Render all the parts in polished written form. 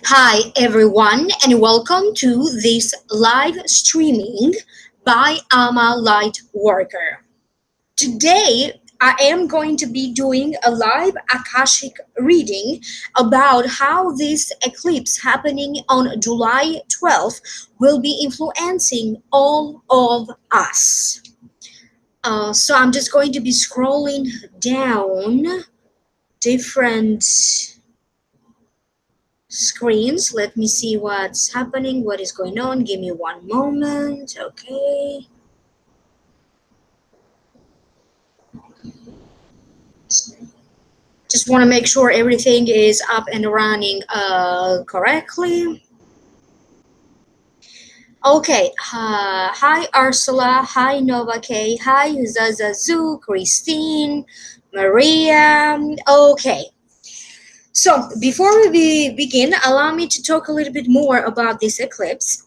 Hi, everyone, and welcome to this live streaming by Ama Light Worker. Today, I am going to be doing a live Akashic reading about how this eclipse happening on July 12th will be influencing all of us. So, I'm just going to be scrolling down different screens. Let me see what's happening, what is going on. Give me one moment. Okay. Just want to make sure everything is up and running correctly. Okay. Hi, Ursula. Hi, Nova K. Hi, Zazazu, Christine, Maria. Okay. So before we begin, allow me to talk a little bit more about this eclipse.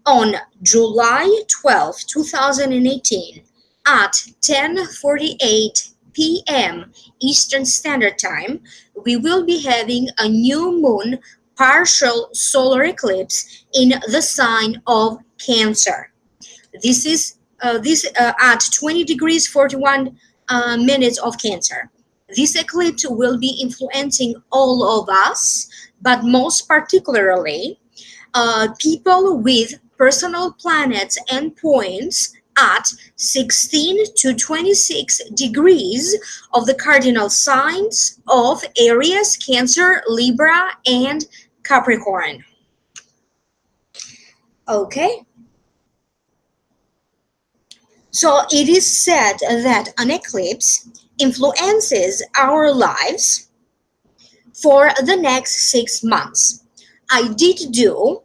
On July 12, 2018, at 10:48 p.m. Eastern Standard Time, we will be having a new moon partial solar eclipse in the sign of Cancer. This is at 20 degrees 41 minutes of Cancer. This eclipse will be influencing all of us, but most particularly people with personal planets and points at 16 to 26 degrees of the cardinal signs of Aries, Cancer, Libra, and Capricorn. Okay. So it is said that an eclipse influences our lives for the next 6 months. I did do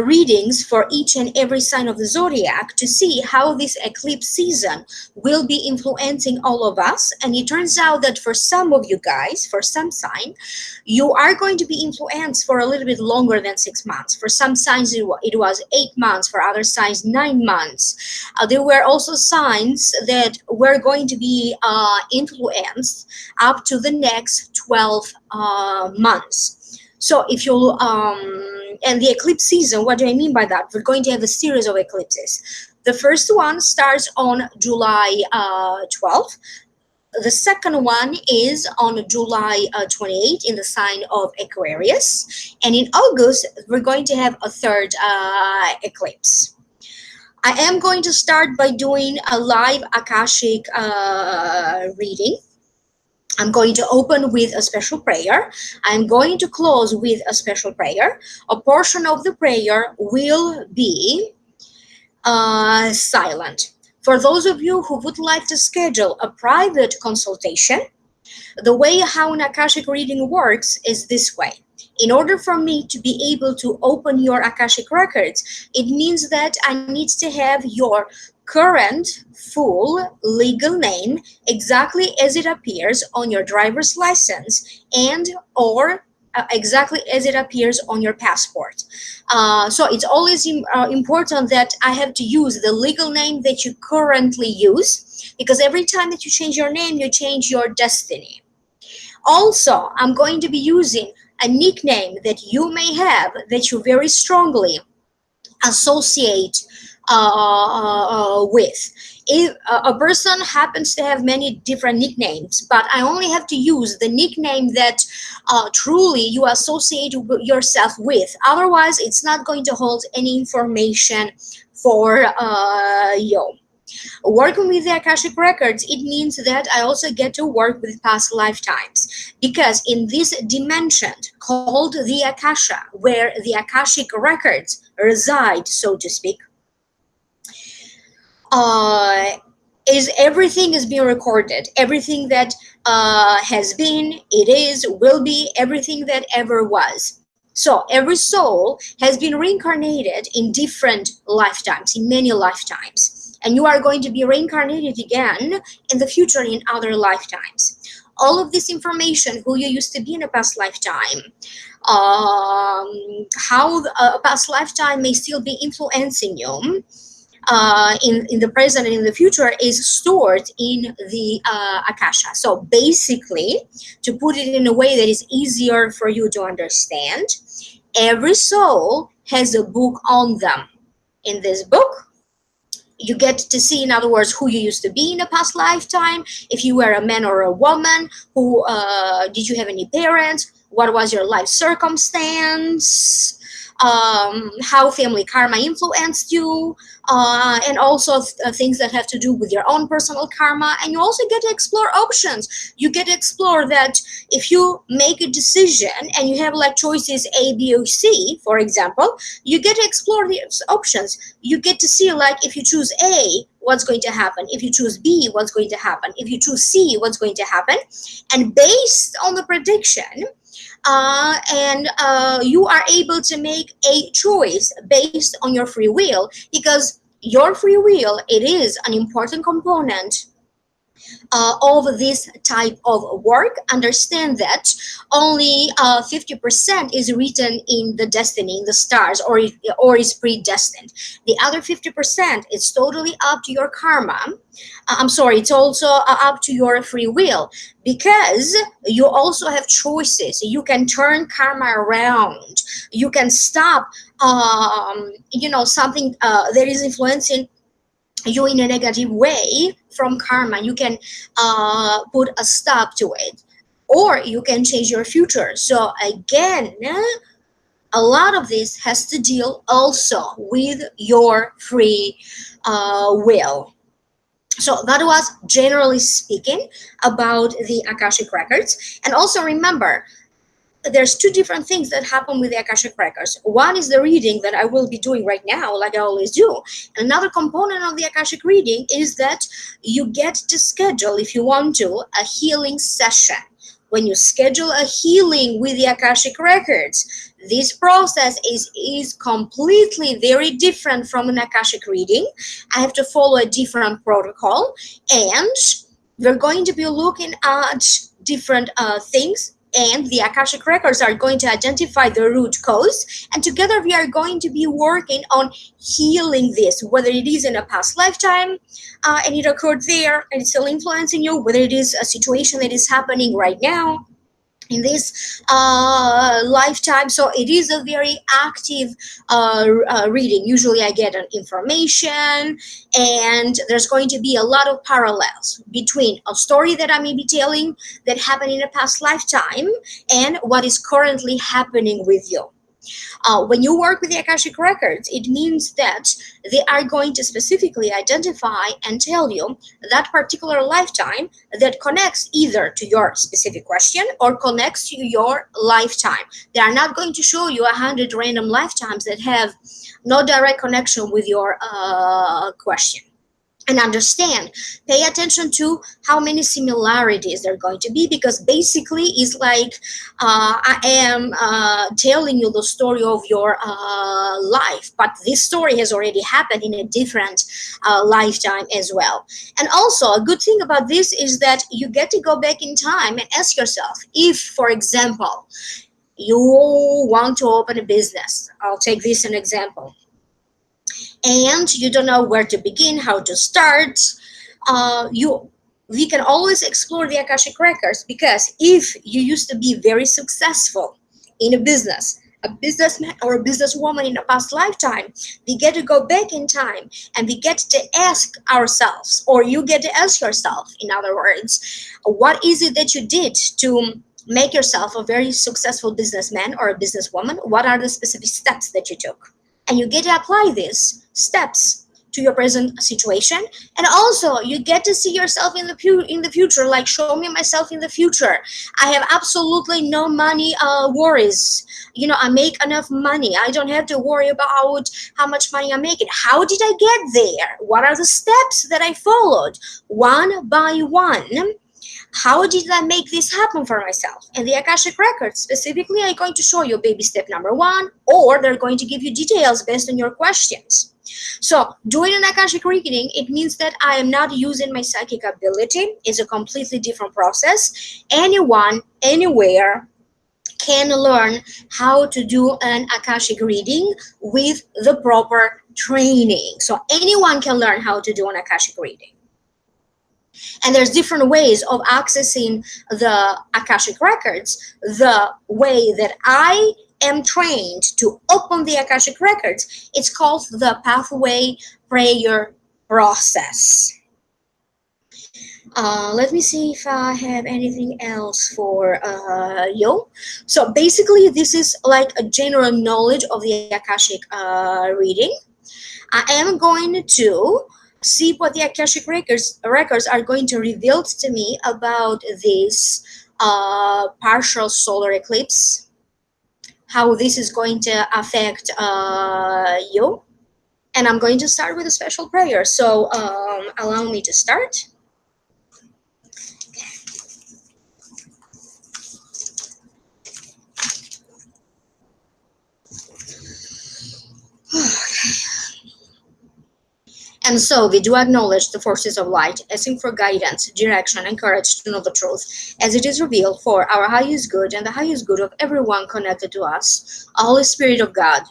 readings for each and every sign of the zodiac to see how this eclipse season will be influencing all of us. And it turns out that for some of you guys, for some sign, you are going to be influenced for a little bit longer than 6 months. For some signs, it was 8 months. For other signs, 9 months. There were also signs that were going to be influenced up to the next 12 months. So if you and the eclipse season, what do I mean by that? We're going to have a series of eclipses. The first one starts on July 12th. The second one is on July 28th in the sign of Aquarius. And in August, we're going to have a third eclipse. I am going to start by doing a live Akashic reading. I'm going to open with a special prayer. I'm going to close with a special prayer. A portion of the prayer will be silent. For those of you who would like to schedule a private consultation, the way how an Akashic reading works is this way. In order for me to be able to open your Akashic records, it means that I need to have your current full legal name exactly as it appears on your driver's license and or exactly as it appears on your passport. So it's always important that I have to use the legal name that you currently use, because every time that you change your name, you change your destiny. Also, I'm going to be using a nickname that you may have that you very strongly associate with. If a person happens to have many different nicknames, but I only have to use the nickname that truly you associate yourself with. Otherwise, it's not going to hold any information for you. Working with the Akashic records, it means that I also get to work with past lifetimes, because in this dimension called the Akasha, where the Akashic records reside, so to speak, is everything is being recorded. Everything that has been, it is, will be, everything that ever was. So every soul has been reincarnated in different lifetimes, in many lifetimes. And you are going to be reincarnated again in the future in other lifetimes. All of this information, who you used to be in a past lifetime, how a past lifetime may still be influencing you, in the present and in the future is stored in the Akasha. So basically, to put it in a way that is easier for you to understand, every soul has a book on them. In this book, you get to see, in other words, who you used to be in a past lifetime, if you were a man or a woman, who did you have any parents, what was your life circumstance, how family karma influenced you, and also things that have to do with your own personal karma. And you also get to explore options. You get to explore that if you make a decision and you have like choices A, B, or C, for example, you get to explore the options. You get to see, like, if you choose A, what's going to happen, if you choose B, what's going to happen, if you choose C, what's going to happen. And based on the prediction, you are able to make a choice based on your free will, because your free will, it is an important component of this type of work. Understand that only 50% is written in the destiny, in the stars, or is predestined. The other 50% is totally up to your karma. I'm sorry, it's also up to your free will, because you also have choices. You can turn karma around. You can stop, something that is influencing you in a negative way from karma. You can put a stop to it, or you can change your future. So again, a lot of this has to deal also with your free will. So that was, generally speaking, about the Akashic records. And also remember, there's two different things that happen with the Akashic records. One is the reading that I will be doing right now, like I always do. Another component of the Akashic reading is that you get to schedule, if you want to, a healing session. When you schedule a healing with the Akashic records, this process is completely very different from an Akashic reading. I have to follow a different protocol, and we're going to be looking at different things, and the Akashic records are going to identify the root cause, and together we are going to be working on healing this, whether it is in a past lifetime and it occurred there and it's still influencing you, whether it is a situation that is happening right now in this lifetime. So it is a very active reading. Usually I get an information, and there's going to be a lot of parallels between a story that I may be telling that happened in a past lifetime and what is currently happening with you. When you work with the Akashic records, it means that they are going to specifically identify and tell you that particular lifetime that connects either to your specific question or connects to your lifetime. They are not going to show you 100 random lifetimes that have no direct connection with your question. And understand, pay attention to how many similarities there are going to be, because basically it's like I am telling you the story of your life, but this story has already happened in a different lifetime as well. And also, a good thing about this is that you get to go back in time and ask yourself, if, for example, you want to open a business. I'll take this an example, and you don't know where to begin, how to start, we can always explore the Akashic records, because if you used to be very successful in a businessman or a businesswoman in a past lifetime, we get to go back in time and we get to ask ourselves, or you get to ask yourself, in other words, what is it that you did to make yourself a very successful businessman or a businesswoman? What are the specific steps that you took? And you get to apply these steps to your present situation. And also you get to see yourself in the future, like, show me myself in the future. I have absolutely no money worries. I make enough money. I don't have to worry about how much money I'm making. How did I get there? What are the steps that I followed one by one? How did I make this happen for myself? And the Akashic records specifically are going to show you baby step number 1, or they're going to give you details based on your questions. So doing an Akashic reading, it means that I am not using my psychic ability. It's a completely different process. Anyone, anywhere can learn how to do an Akashic reading with the proper training. So anyone can learn how to do an Akashic reading. And there's different ways of accessing the Akashic records. The way that I am trained to open the Akashic records, it's called the pathway prayer process. Let me see if I have anything else for you. So basically, this is like a general knowledge of the Akashic reading. I am going to see what the Akashic records are going to reveal to me about this partial solar eclipse, how this is going to affect you. And I'm going to start with a special prayer. So allow me to start. And so we do acknowledge the forces of light, asking for guidance, direction, and courage to know the truth as it is revealed for our highest good and the highest good of everyone connected to us. Holy Spirit of God,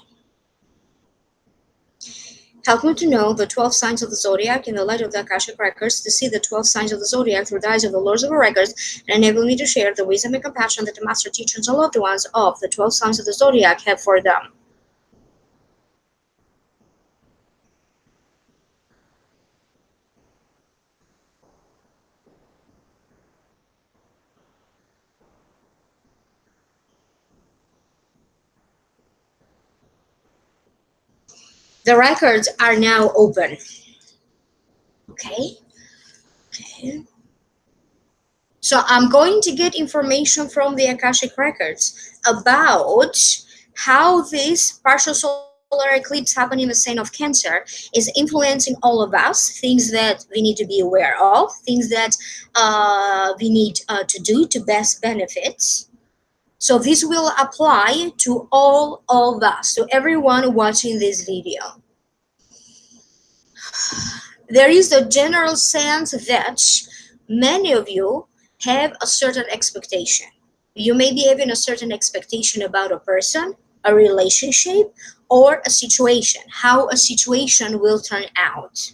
help me to know the 12 signs of the zodiac in the light of the Akashic records, to see the 12 signs of the zodiac through the eyes of the Lords of the records, and enable me to share the wisdom and compassion that the master teachers and loved ones of the 12 signs of the zodiac have for them. The records are now open. Okay. Okay. So I'm going to get information from the Akashic records about how this partial solar eclipse happening in the sign of Cancer is influencing all of us, things that we need to be aware of, things that we need to do to best benefit. So this will apply to all of us, to everyone watching this video. There is a general sense that many of you have a certain expectation. You may be having a certain expectation about a person, a relationship, or a situation, how a situation will turn out.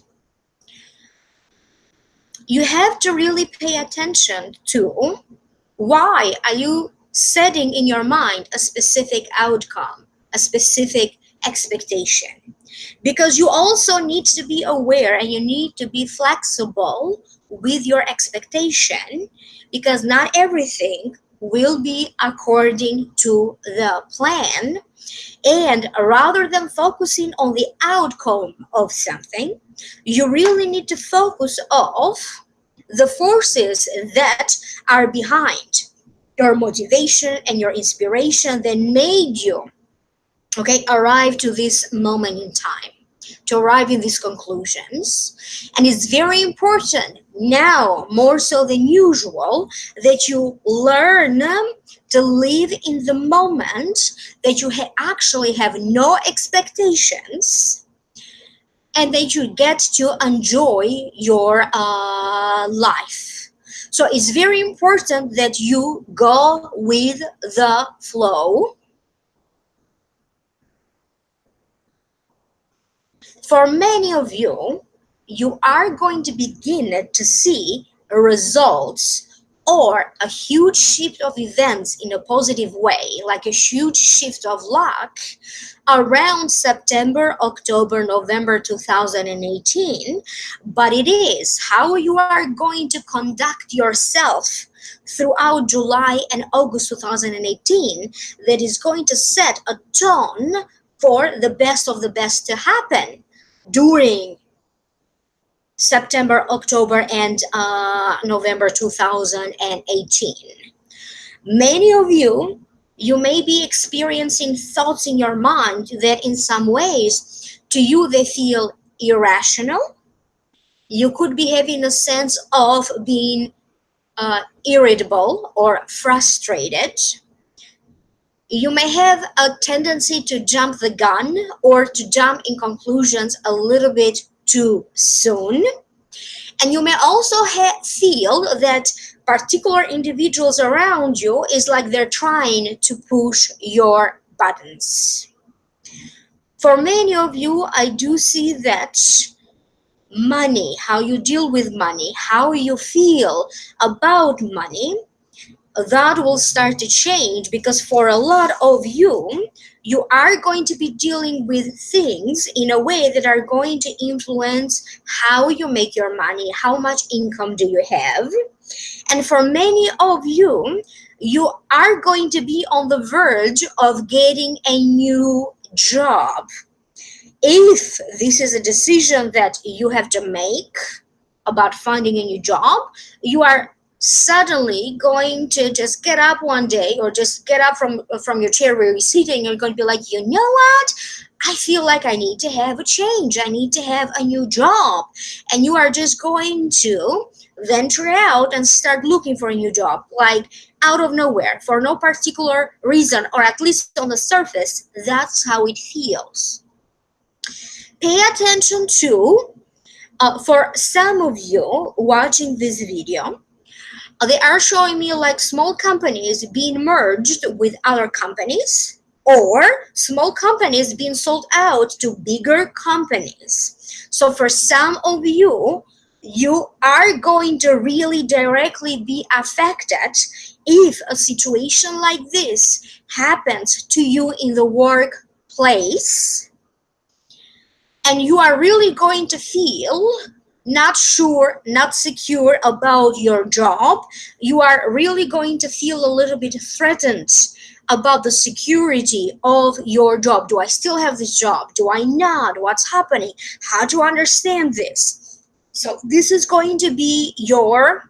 You have to really pay attention to why are you setting in your mind a specific outcome, a specific expectation. Because you also need to be aware and you need to be flexible with your expectation, because not everything will be according to the plan. And rather than focusing on the outcome of something, you really need to focus on the forces that are behind your motivation and your inspiration that made you, okay, arrive to this moment in time, to arrive in these conclusions. And it's very important now, more so than usual, that you learn to live in the moment, that you actually have no expectations, and that you get to enjoy your life. So it's very important that you go with the flow. For many of you, you are going to begin to see results or a huge shift of events in a positive way, like a huge shift of luck around September, October, November 2018. But it is how you are going to conduct yourself throughout July and August 2018 that is going to set a tone for the best of the best to happen during September, October, and November 2018. Many of you, you may be experiencing thoughts in your mind that in some ways to you they feel irrational. You could be having a sense of being irritable or frustrated. You may have a tendency to jump the gun or to jump in conclusions a little bit too soon. And you may also feel that particular individuals around you is like they're trying to push your buttons. For many of you, I do see that money, how you deal with money, how you feel about money, that will start to change, because for a lot of you, you are going to be dealing with things in a way that are going to influence how you make your money, how much income do you have. And for many of you, you are going to be on the verge of getting a new job. If this is a decision that you have to make about finding a new job, you are suddenly going to just get up one day, or just get up from your chair where you're sitting, and you're going to be like, you know what? I feel like I need to have a change. I need to have a new job. And you are just going to venture out and start looking for a new job, like out of nowhere, for no particular reason, or at least on the surface. That's how it feels. Pay attention to, for some of you watching this video, they are showing me like small companies being merged with other companies, or small companies being sold out to bigger companies. So for some of you, you are going to really directly be affected if a situation like this happens to you in the workplace, and you are really going to feel not sure, not secure about your job. You are really going to feel a little bit threatened about the security of your job. Do I still have this job? Do I not? What's happening? How to understand this? So this is going to be your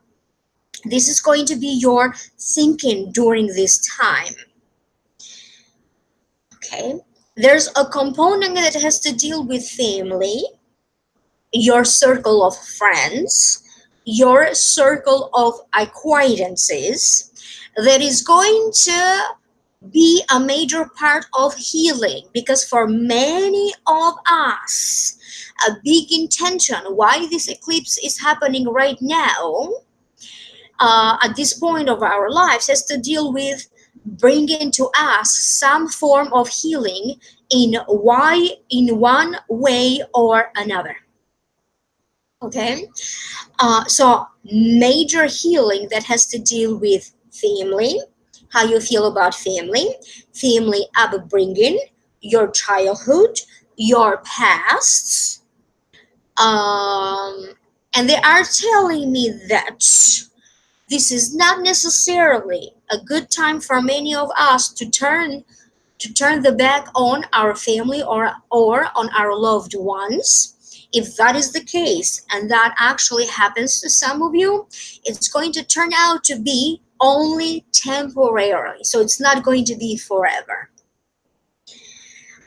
thinking during this time. Okay? There's a component that has to deal with family, your circle of friends, your circle of acquaintances, that is going to be a major part of healing. Because for many of us, a big intention why this eclipse is happening right now, at this point of our lives, has to deal with bringing to us some form of healing in one way or another. Okay, so major healing that has to deal with family, how you feel about family upbringing, your childhood, your pasts. And they are telling me that this is not necessarily a good time for many of us to turn the back on our family, or on our loved ones. If that is the case, and that actually happens to some of you, it's going to turn out to be only temporarily. So it's not going to be forever.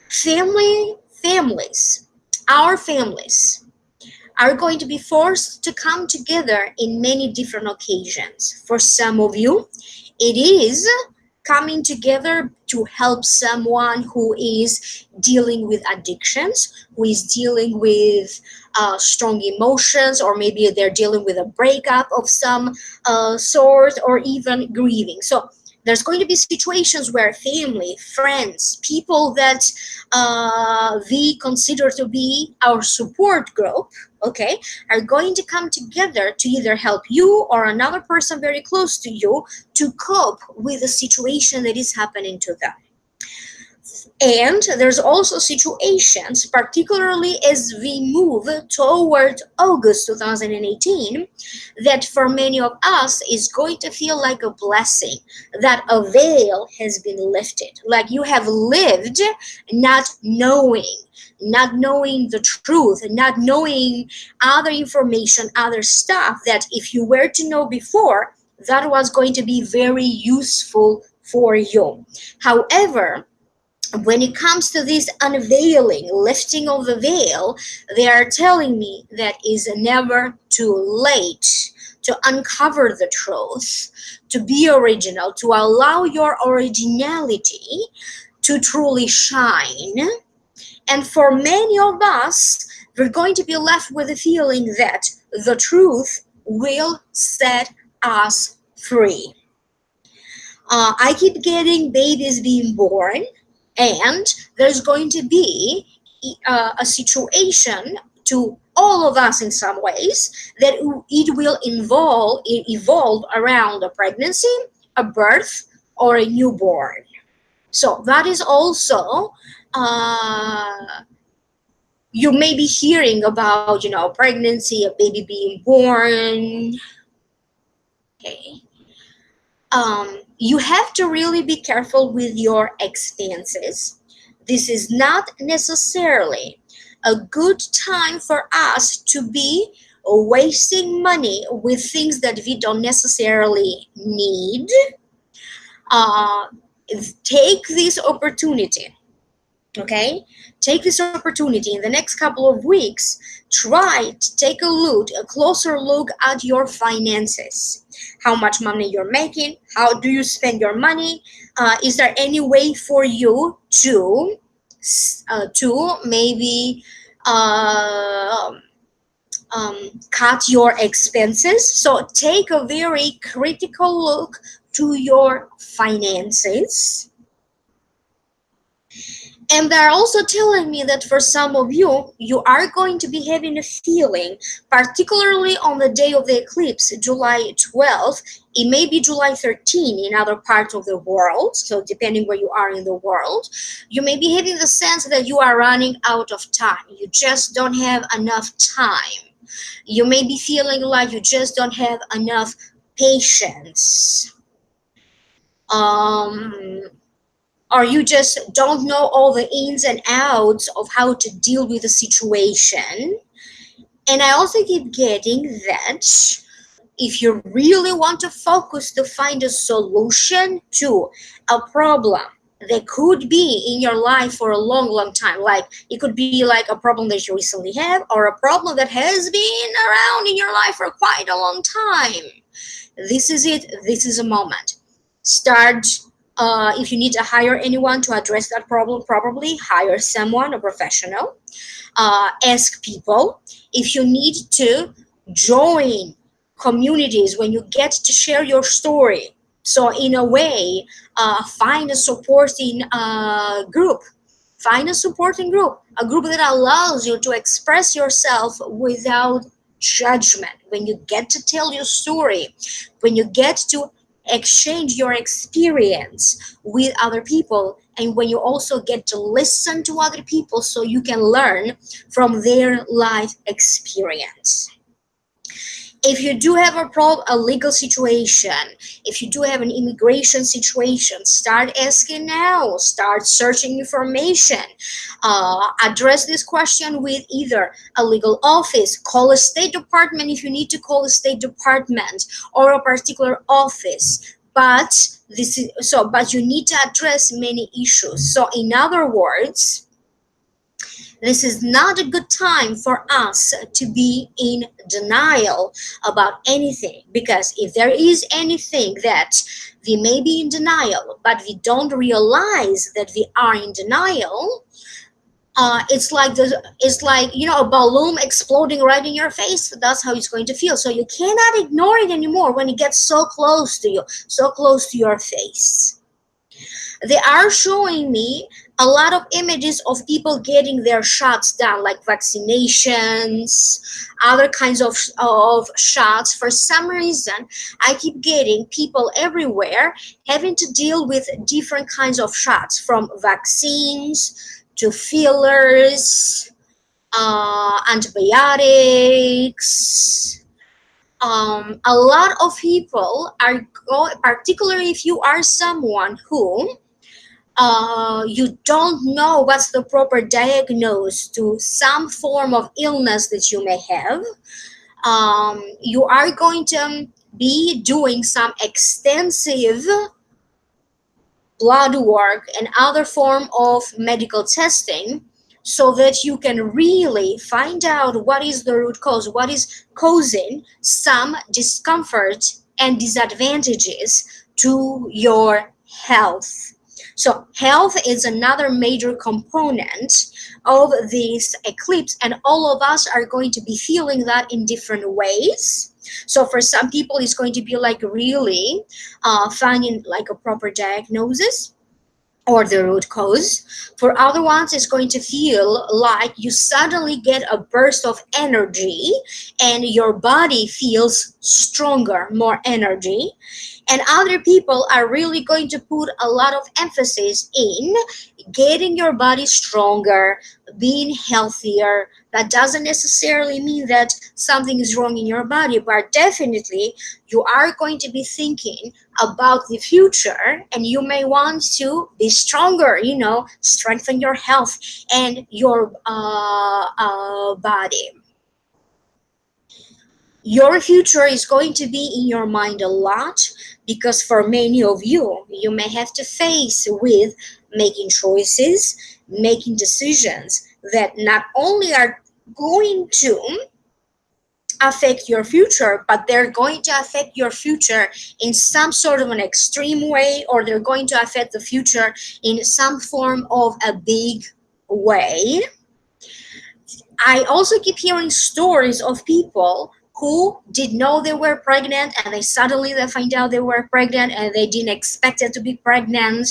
Families, our families, are going to be forced to come together in many different occasions. For some of you, it is coming together to help someone who is dealing with addictions, who is dealing with strong emotions, or maybe they're dealing with a breakup of some sort, or even grieving. So there's going to be situations where family, friends, people that we consider to be our support group, okay, are going to come together to either help you or another person very close to you to cope with the situation that is happening to them. And there's also situations, particularly as we move toward August 2018, that for many of us is going to feel like a blessing, that a veil has been lifted. Like you have lived not knowing the truth, not knowing other information, other stuff that if you were to know before, that was going to be very useful for you. However, when it comes to this unveiling, lifting of the veil, they are telling me that is never too late to uncover the truth, to be original, to allow your originality to truly shine. And for many of us, we're going to be left with the feeling that the truth will set us free. I keep getting babies being born, And there's going to be a situation to all of us in some ways that it will evolve around a pregnancy, a birth, or a newborn. So that is also, you may be hearing about, pregnancy, a baby being born. Okay. You have to really be careful with your expenses. This is not necessarily a good time for us to be wasting money with things that we don't necessarily need. Uh, Take this opportunity, okay? Take this opportunity in the next couple of weeks. Try to take a closer look at your finances. How much money you're making? How do you spend your money? Is there any way for you to maybe uh, cut your expenses? So take a very critical look to your finances. And they're also telling me that for some of you, you are going to be having a feeling, particularly on the day of the eclipse, July 12th. It may be July 13 in other parts of the world. So depending where you are in the world, you may be having the sense that you are running out of time. You just don't have enough time. You may be feeling like you just don't have enough patience. Um, or you just don't know all the ins and outs of how to deal with the situation. And I also keep getting that if you really want to focus to find a solution to a problem that could be in your life for a long, long time, like it could be like a problem that you recently have or a problem that has been around in your life for quite a long time. This is it. This is a moment. Start. If you need to hire anyone to address that problem, probably hire someone, a professional. Ask people. If you need to join communities when you get to share your story. So in a way, find a supporting group. Find a group that allows you to express yourself without judgment. When you get to tell your story, when you get to exchange your experience with other people, and when you also get to listen to other people so you can learn from their life experience. If you do have a legal situation, if you do have an immigration situation, start asking now, start searching information. Address this question with either a legal office, call a state department if you need to call a state department, or a particular office. But you need to address many issues. So in other words, this is not a good time for us to be in denial about anything, because if there is anything that we may be in denial, but we don't realize that we are in denial, it's like a balloon exploding right in your face. That's how it's going to feel. So you cannot ignore it anymore when it gets so close to you, so close to your face. They are showing me a lot of images of people getting their shots done, like vaccinations, other kinds of shots. For some reason, I keep getting people everywhere having to deal with different kinds of shots, from vaccines to fillers, antibiotics. A lot of people are particularly if you are someone who you don't know what's the proper diagnosis to some form of illness that you may have. You are going to be doing some extensive blood work and other form of medical testing, so that you can really find out what is the root cause, what is causing some discomfort and disadvantages to your health. So health is another major component of this eclipse, and all of us are going to be feeling that in different ways. So for some people, it's going to be like really finding like a proper diagnosis. or the root cause. For other ones, it's going to feel like you suddenly get a burst of energy and your body feels stronger, more energy. And other people are really going to put a lot of emphasis in getting your body stronger, being healthier. That doesn't necessarily mean that something is wrong in your body, but definitely you are going to be thinking about the future and you may want to be stronger, strengthen your health and your body. Your future is going to be in your mind a lot because for many of you, you may have to face with making choices, making decisions that not only are going to affect your future, but they're going to affect your future in some sort of an extreme way, or they're going to affect the future in some form of a big way. I also keep hearing stories of people who did know they were pregnant and they find out they were pregnant and they didn't expect it to be pregnant,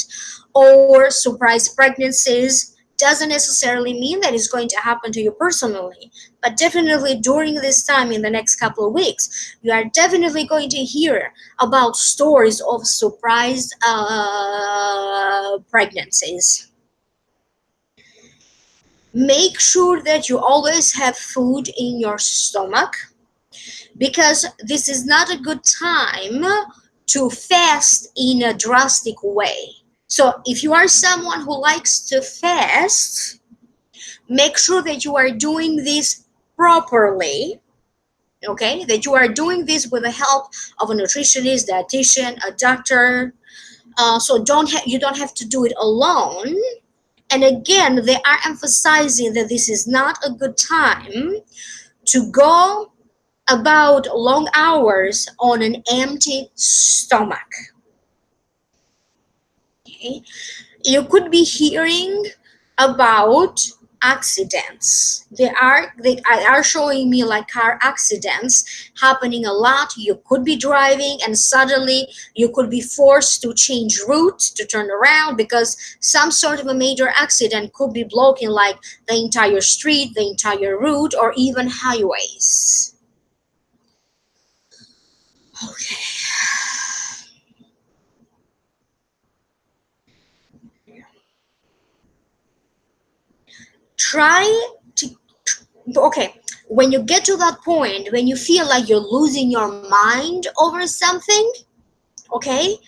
or surprise pregnancies. Doesn't necessarily mean that it's going to happen to you personally, but definitely during this time in the next couple of weeks you are definitely going to hear about stories of surprise pregnancies. Make sure that you always have food in your stomach, because this is not a good time to fast in a drastic way. So if you are someone who likes to fast, make sure that you are doing this properly. Okay, that you are doing this with the help of a nutritionist, dietitian, a doctor. So you don't have to do it alone. And again, they are emphasizing that this is not a good time to go about long hours on an empty stomach. Okay? You could be hearing about accidents. They are showing me like car accidents happening a lot. You could be driving and suddenly you could be forced to change route, to turn around, because some sort of a major accident could be blocking like the entire street, the entire route, or even highways. Okay. Try to, okay, when you get to that point when you feel like you're losing your mind over something, okay,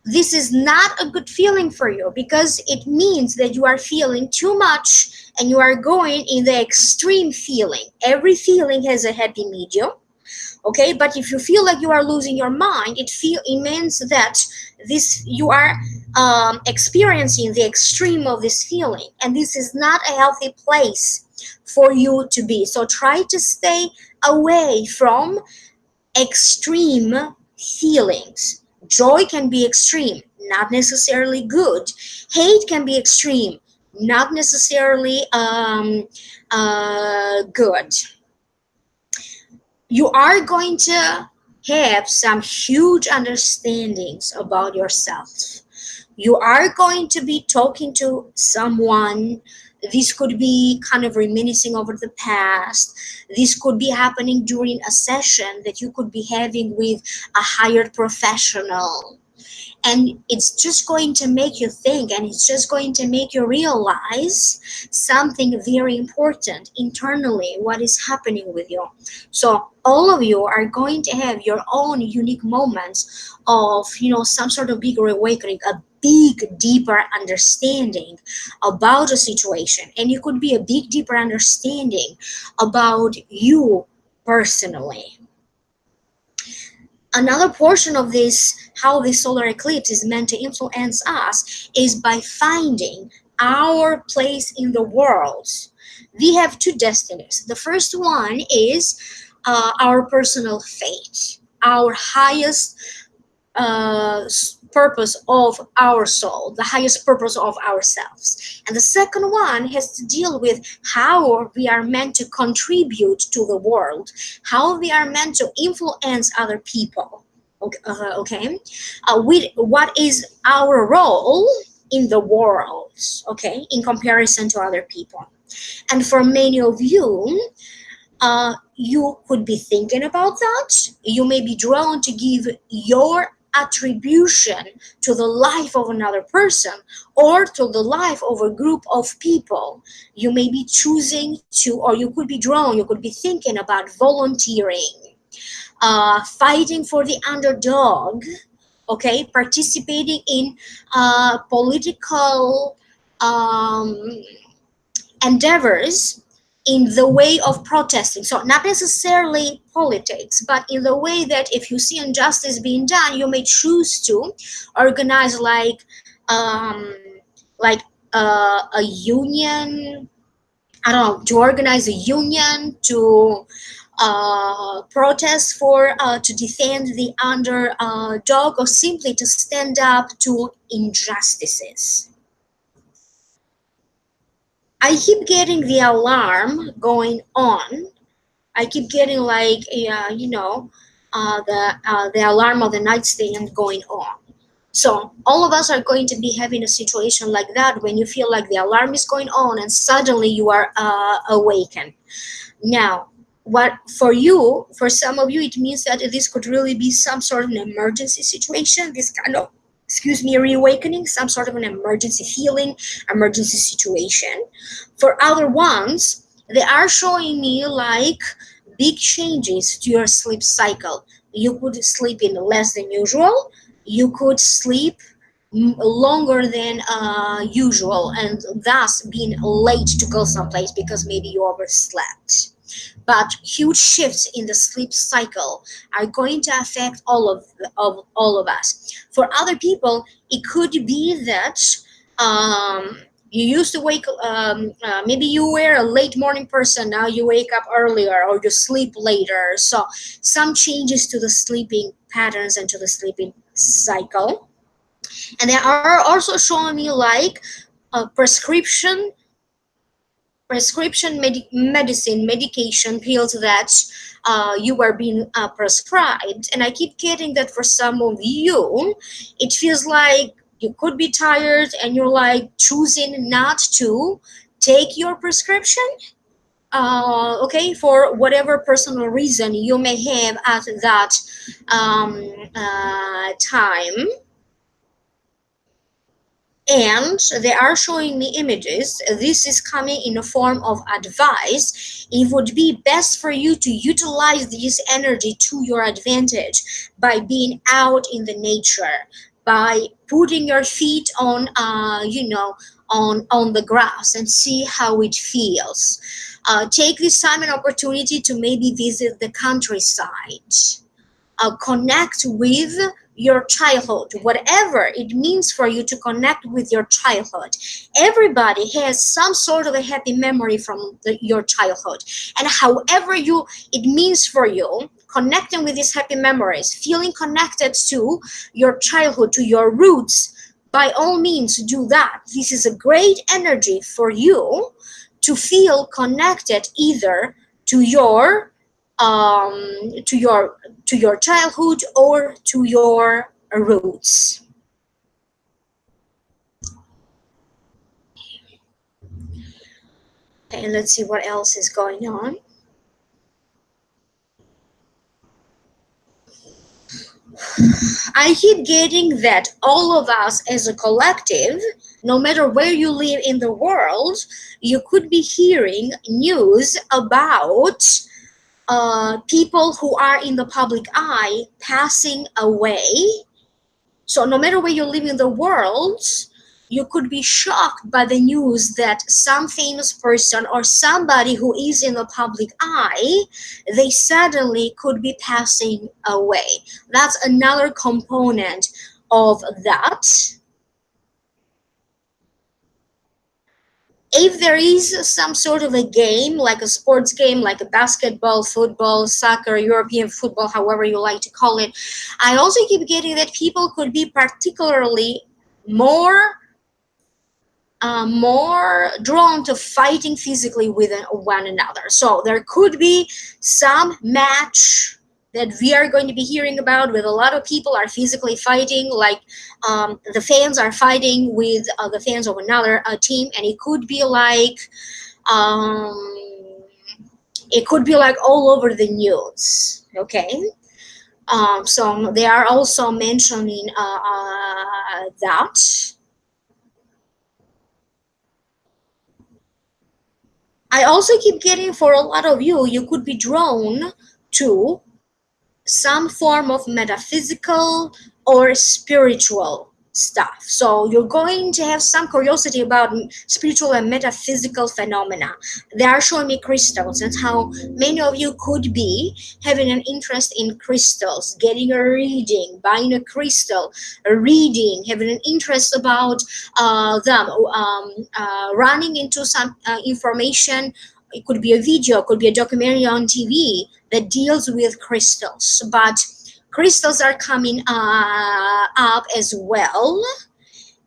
this is not a good feeling for you, because it means that you are feeling too much and you are going in the extreme feeling. Every feeling has a happy medium. Okay, but if you feel like you are losing your mind, it means that this you are experiencing the extreme of this feeling, and this is not a healthy place for you to be. So try to stay away from extreme feelings. Joy can be extreme, not necessarily good. Hate can be extreme, not necessarily good. You are going to have some huge understandings about yourself. You are going to be talking to someone. This could be kind of reminiscing over the past. This could be happening during a session that you could be having with a hired professional, and it's just going to make you think, and it's just going to make you realize something very important internally, what is happening with you. So all of you are going to have your own unique moments of some sort of bigger awakening, a big deeper understanding about a situation, and it could be a big deeper understanding about you personally. Another portion of this, how this solar eclipse is meant to influence us, is by finding our place in the world. We have two destinies. The first one is our personal fate, our highest purpose of our soul, the highest purpose of ourselves. And the second one has to deal with how we are meant to contribute to the world, how we are meant to influence other people. Okay, with what is our role in the world, okay, in comparison to other people. And for many of you, you could be thinking about that. You may be drawn to give your attribution to the life of another person or to the life of a group of people. You may be choosing to, or you could be drawn, you could be thinking about volunteering, fighting for the underdog, okay, participating in political um, endeavors in the way of protesting. So not necessarily politics, but in the way that if you see injustice being done, you may choose to organize um, like a union. I don't know, to organize a union to protest for to defend the underdog, or simply to stand up to injustices. I keep getting the alarm going on. I keep getting like the alarm of the nightstand going on. So all of us are going to be having a situation like that when you feel like the alarm is going on and suddenly you are awakened. Now, what for you, for some of you, it means that this could really be some sort of an emergency situation, this kind of, excuse me, reawakening, some sort of an emergency feeling, emergency situation. For other ones, they are showing me like big changes to your sleep cycle. You could sleep in less than usual, you could sleep longer than usual, and thus being late to go someplace because maybe you overslept. But huge shifts in the sleep cycle are going to affect all of us. For other people, it could be that you used to wake maybe you were a late morning person, now you wake up earlier or you sleep later. So some changes to the sleeping patterns and to the sleeping cycle. And they are also showing me like medicine, medication, pills that you are being prescribed. And I keep getting that for some of you, it feels like you could be tired and you're like choosing not to take your prescription. Okay, for whatever personal reason you may have at that time. And they are showing me images. This is coming in a form of advice. It would be best for you to utilize this energy to your advantage by being out in the nature, by putting your feet on on the grass and see how it feels. Take this time and opportunity to maybe visit the countryside, connect with your childhood, whatever it means for you to connect with your childhood. Everybody has some sort of a happy memory from your childhood, and however you it means for you, connecting with these happy memories, feeling connected to your childhood, to your roots, by all means do that. This is a great energy for you to feel connected either to your to your childhood or to your roots. Okay, let's see what else is going on. I keep getting that all of us as a collective, no matter where you live in the world, you could be hearing news about people who are in the public eye passing away. So no matter where you live in the world, you could be shocked by the news that some famous person or somebody who is in the public eye, they suddenly could be passing away. That's another component of that. If there is some sort of a game, like a sports game, like a basketball, football, soccer, European football, however you like to call it, I also keep getting that people could be particularly more more drawn to fighting physically with one another. So there could be some match that we are going to be hearing about, with a lot of people are physically fighting, like the fans are fighting with the fans of another team, and um, it could be like all over the news. Okay. So they are also mentioning that. I also keep getting, for a lot of you, you could be drawn to some form of metaphysical or spiritual stuff. So you're going to have some curiosity about spiritual and metaphysical phenomena. They are showing me crystals, and how many of you could be having an interest in crystals, getting a reading, buying a crystal, a reading, having an interest about them, running into some information. It could be a video, it could be a documentary on TV that deals with crystals. But crystals are coming up as well.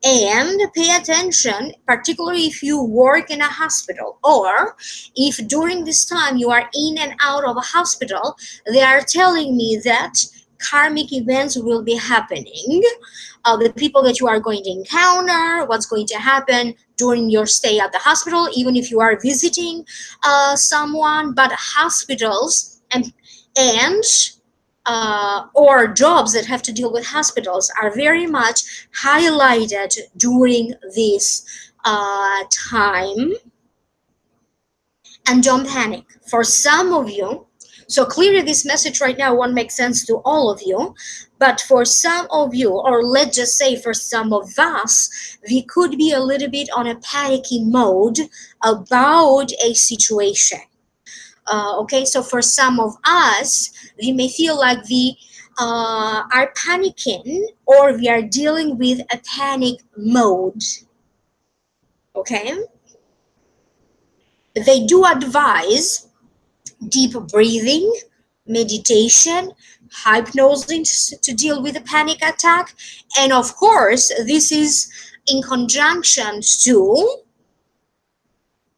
And pay attention, particularly if you work in a hospital, or if during this time you are in and out of a hospital. They are telling me that karmic events will be happening. The people that you are going to encounter, what's going to happen during your stay at the hospital, even if you are visiting someone. But hospitals and or jobs that have to deal with hospitals are very much highlighted during this time. And don't panic. For some of you, so clearly this message right now won't make sense to all of you, but for some of you, or let's just say for some of us, we could be a little bit on a panicky mode about a situation. Okay, so for some of us, we may feel like we are panicking, or we are dealing with a panic mode. Okay, they do advise deep breathing, meditation, hypnosis to deal with a panic attack. And of course, this is in conjunction to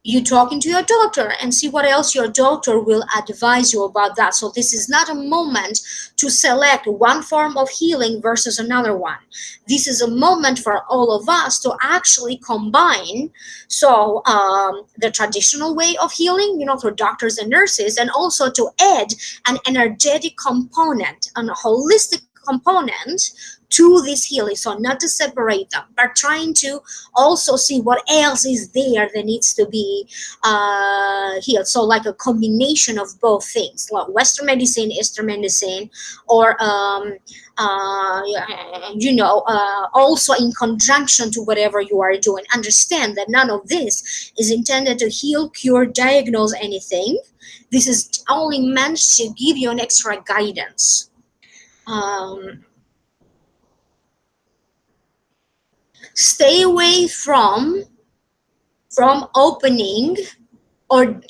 you talking to your doctor, and see what else your doctor will advise you about that. So this is not a moment to select one form of healing versus another one. This is a moment for all of us to actually combine, so the traditional way of healing, through doctors and nurses, and also to add an energetic component, a holistic component to this healing. So not to separate them, but trying to also see what else is there that needs to be healed. So like a combination of both things, like Western medicine, Eastern medicine, or also in conjunction to whatever you are doing. Understand that none of this is intended to heal, cure, diagnose anything. This is only meant to give you an extra guidance. Stay away from opening or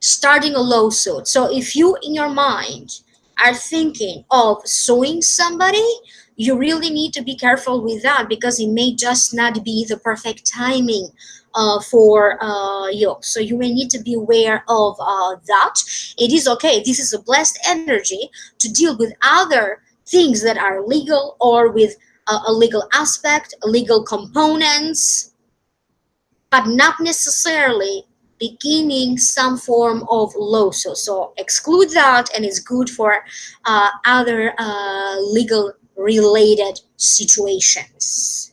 starting a lawsuit. So if you in your mind are thinking of suing somebody, you really need to be careful with that, because it may just not be the perfect timing for you. So you may need to be aware of that. It is okay. This is a blessed energy to deal with other things that are legal, or with a legal aspect, legal components, but not necessarily beginning some form of lawsuit. So exclude that, and it's good for other legal related situations.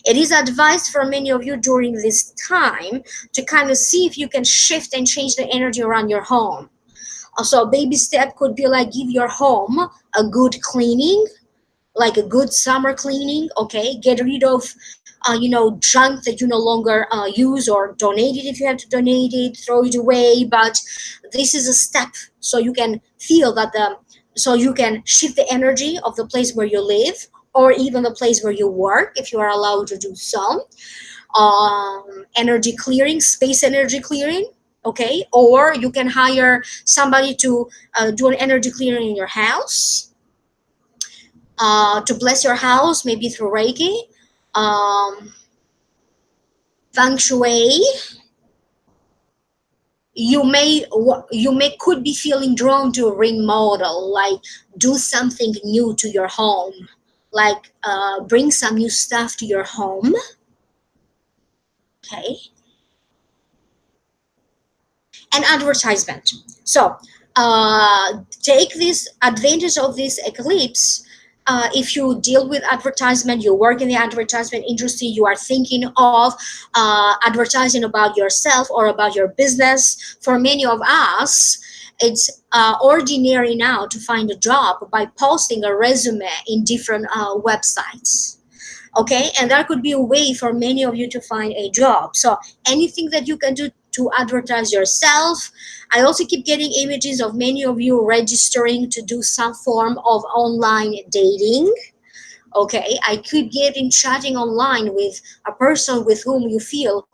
It is advised for many of you during this time to kind of see if you can shift and change the energy around your home. So a baby step could be like give your home a good cleaning, like a good summer cleaning. Okay, get rid of junk that you no longer use, or donate it if you have to donate it, throw it away. But this is a step, so you can feel that so you can shift the energy of the place where you live, or even the place where you work, if you are allowed to do so. Energy clearing, space energy clearing. Okay, or you can hire somebody to do an energy clearing in your house, to bless your house, maybe through Reiki, feng shui, you may could be feeling drawn to remodel, like do something new to your home, like bring some new stuff to your home. Okay. And advertisement. So take this advantage of this eclipse. If you deal with advertisement, you work in the advertisement industry, you are thinking of advertising about yourself or about your business. For many of us, it's ordinary now to find a job by posting a resume in different websites. Okay, and that could be a way for many of you to find a job. So anything that you can do to advertise yourself. I also keep getting images of many of you registering to do some form of online dating. Okay, I keep getting chatting online with a person with whom you feel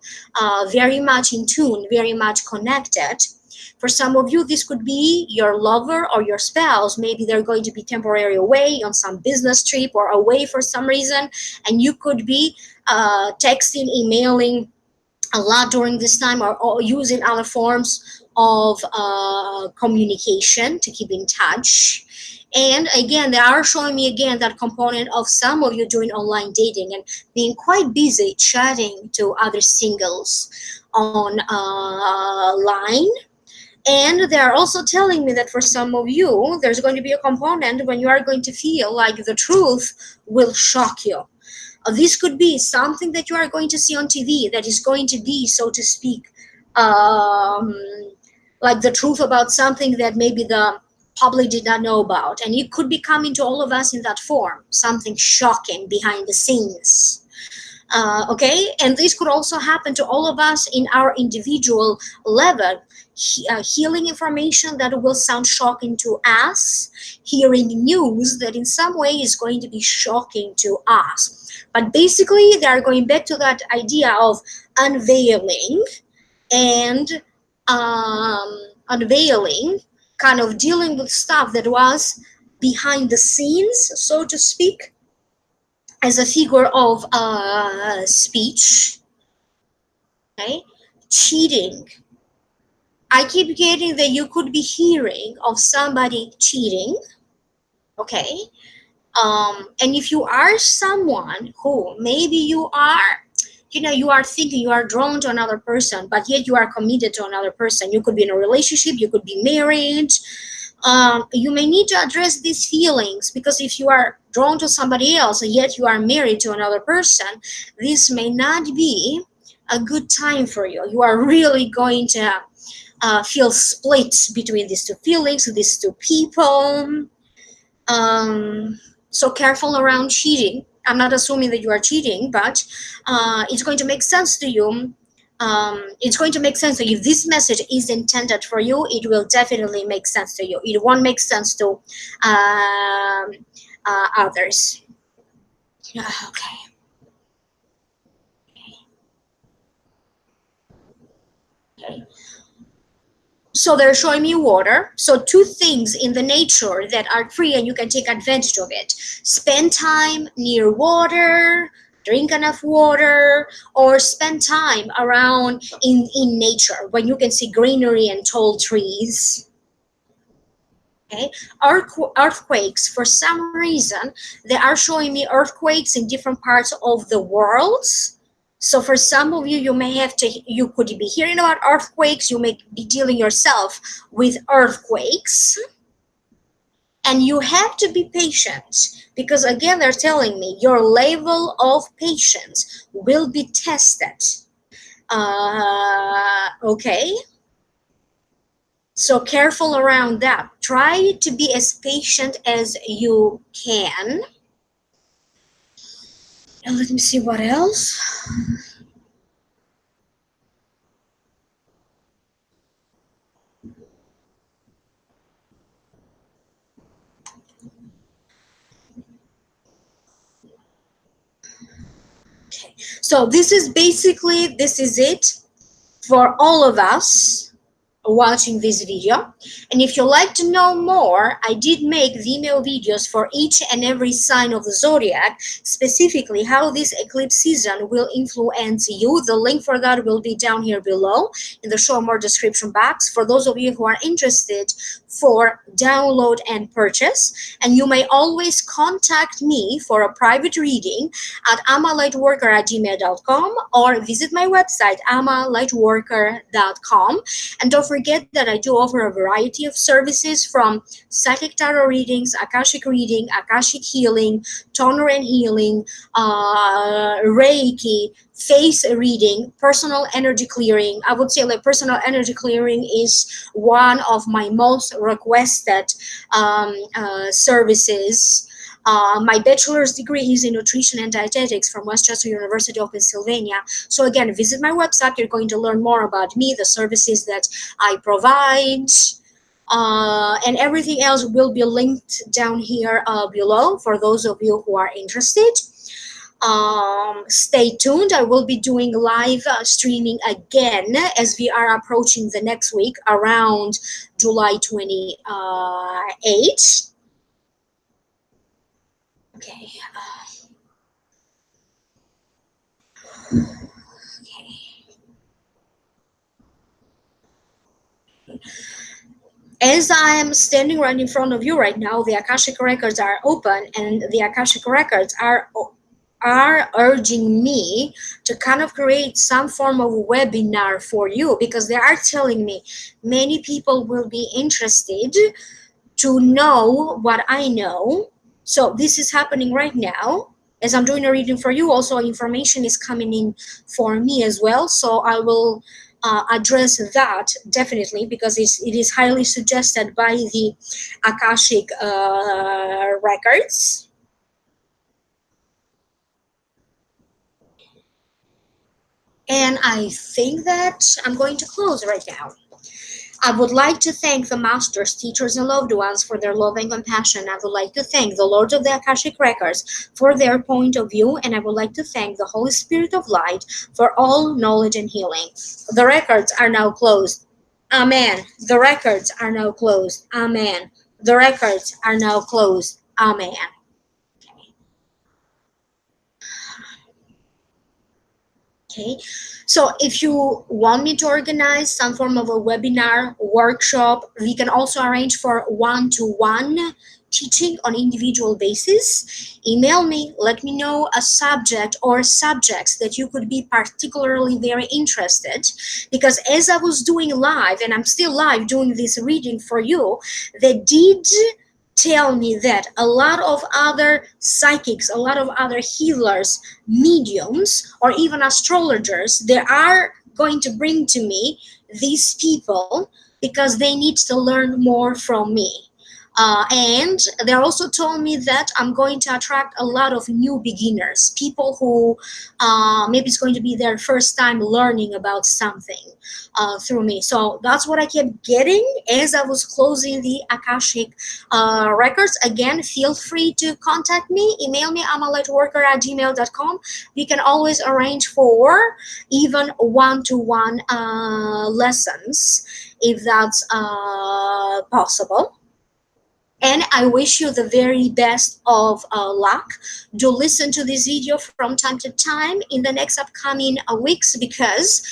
very much in tune, very much connected. For some of you, this could be your lover or your spouse. Maybe they're going to be temporarily away on some business trip or away for some reason, and you could be texting, emailing a lot during this time, or using other forms of communication to keep in touch. And again, they are showing me again that component of some of you doing online dating and being quite busy chatting to other singles on line. And they are also telling me that for some of you, there's going to be a component when you are going to feel like the truth will shock you. This could be something that you are going to see on TV that is going to be, so to speak, um, like the truth about something that maybe the public did not know about. And it could be coming to all of us in that form, something shocking behind the scenes. Okay, and this could also happen to all of us in our individual level. Healing information that will sound shocking to us, hearing news that in some way is going to be shocking to us. But basically, they are going back to that idea of unveiling and unveiling, kind of dealing with stuff that was behind the scenes, so to speak, as a figure of speech. Okay, cheating. I keep getting that you could be hearing of somebody cheating. Okay, and if you are someone who maybe you are, you are thinking you are drawn to another person, but yet you are committed to another person. You could be in a relationship, you could be married. You may need to address these feelings, because if you are drawn to somebody else and yet you are married to another person, this may not be a good time for you. You are really going to feel split between these two feelings, these two people. So careful around cheating. I'm not assuming that you are cheating, but it's going to make sense to you. It's going to make sense to you. If this message is intended for you, it will definitely make sense to you. It won't make sense to others. Yeah, okay. Okay. So they're showing me water. So two things in the nature that are free and you can take advantage of it. Spend time near water, drink enough water, or spend time around in nature when you can see greenery and tall trees. Okay, earthquakes, for some reason they are showing me earthquakes in different parts of the world. So for some of you, you could be hearing about earthquakes, you may be dealing yourself with earthquakes, and you have to be patient, because again, they're telling me your level of patience will be tested. Okay, so careful around that. Try to be as patient as you can. And let me see what else. Okay. So this is it for all of us. watching this video. And if you'd like to know more, I did make Vimeo videos for each and every sign of the zodiac, specifically how this eclipse season will influence you. The link for that will be down here below in the show more description box for those of you who are interested for download and purchase. And you may always contact me for a private reading at amalightworker@gmail.com or visit my website amalightworker.com. And don't forget that I do offer a variety of services from psychic tarot readings, Akashic reading, Akashic healing, Tong Ren healing, Reiki, face reading, personal energy clearing. I would say like personal energy clearing is one of my most requested services. My bachelor's degree is in nutrition and dietetics from Westchester University of Pennsylvania. So again, visit my website. You're going to learn more about me, the services that I provide, and everything else will be linked down here below for those of you who are interested. Stay tuned. I will be doing live streaming again as we are approaching the next week around July 28th. Okay. As I am standing right in front of you right now, the Akashic records are open, and the Akashic records are urging me to kind of create some form of webinar for you, because they are telling me many people will be interested to know what I know. So this is happening right now as I'm doing a reading for you. Also, information is coming in for me as well, so I will address that definitely, because it is highly suggested by the Akashic records. And I think that I'm going to close right now. I would like to thank the masters, teachers, and loved ones for their love and compassion. I would like to thank the Lords of the Akashic Records for their point of view, and I would like to thank the Holy Spirit of Light for all knowledge and healing. The records are now closed. Amen. The records are now closed. Amen. The records are now closed. Amen. Okay, so if you want me to organize some form of a webinar, workshop, we can also arrange for one-to-one teaching on individual basis. Email me, let me know a subject or subjects that you could be particularly very interested, because as I was doing live, and I'm still live doing this reading for you, they did tell me that a lot of other psychics, a lot of other healers, mediums, or even astrologers, they are going to bring to me these people because they need to learn more from me. And they also told me that I'm going to attract a lot of new beginners, people who maybe it's going to be their first time learning about something through me. So that's what I kept getting as I was closing the Akashic records. Again, feel free to contact me, email me, amalightworker@gmail.com. We can always arrange for even one-to-one lessons if that's possible. And I wish you the very best of luck. Do listen to this video from time to time in the next upcoming weeks, because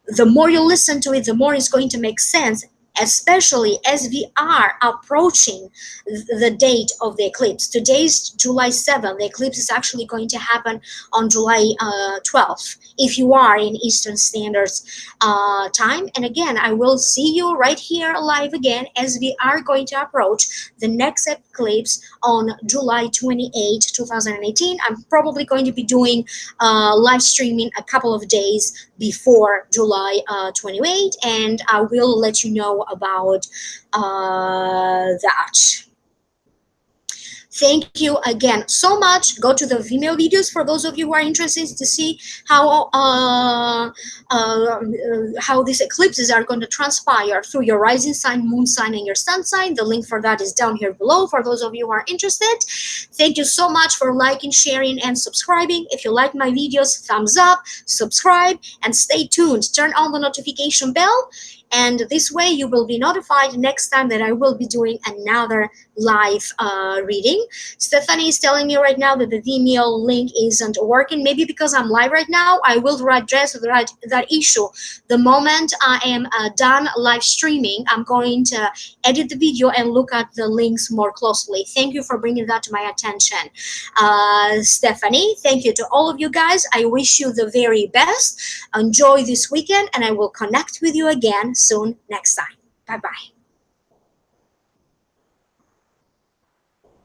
the more you listen to it, the more it's going to make sense, especially as we are approaching the date of the eclipse. Today's July 7th. The eclipse is actually going to happen on July 12th, if you are in Eastern Standard Time. And again, I will see you right here live again as we are going to approach the next eclipse on July 28, 2018. I'm probably going to be doing live streaming a couple of days before July 28, and I will let you know about that. Thank you again so much. Go to the Vimeo videos for those of you who are interested to see how these eclipses are going to transpire through your rising sign, moon sign, and your sun sign. The link for that is down here below for those of you who are interested. Thank you so much for liking, sharing, and subscribing. If you like my videos, thumbs up, subscribe, and stay tuned. Turn on the notification bell, and this way you will be notified next time that I will be doing another live reading. Stephanie is telling me right now that the Vimeo link isn't working. Maybe because I'm live right now. I will address that issue the moment I am done live streaming. I'm going to edit the video and look at the links more closely. Thank you for bringing that to my attention, Stephanie. Thank you to all of you guys. I wish you the very best. Enjoy this weekend, and I will connect with you again soon next time. Bye bye.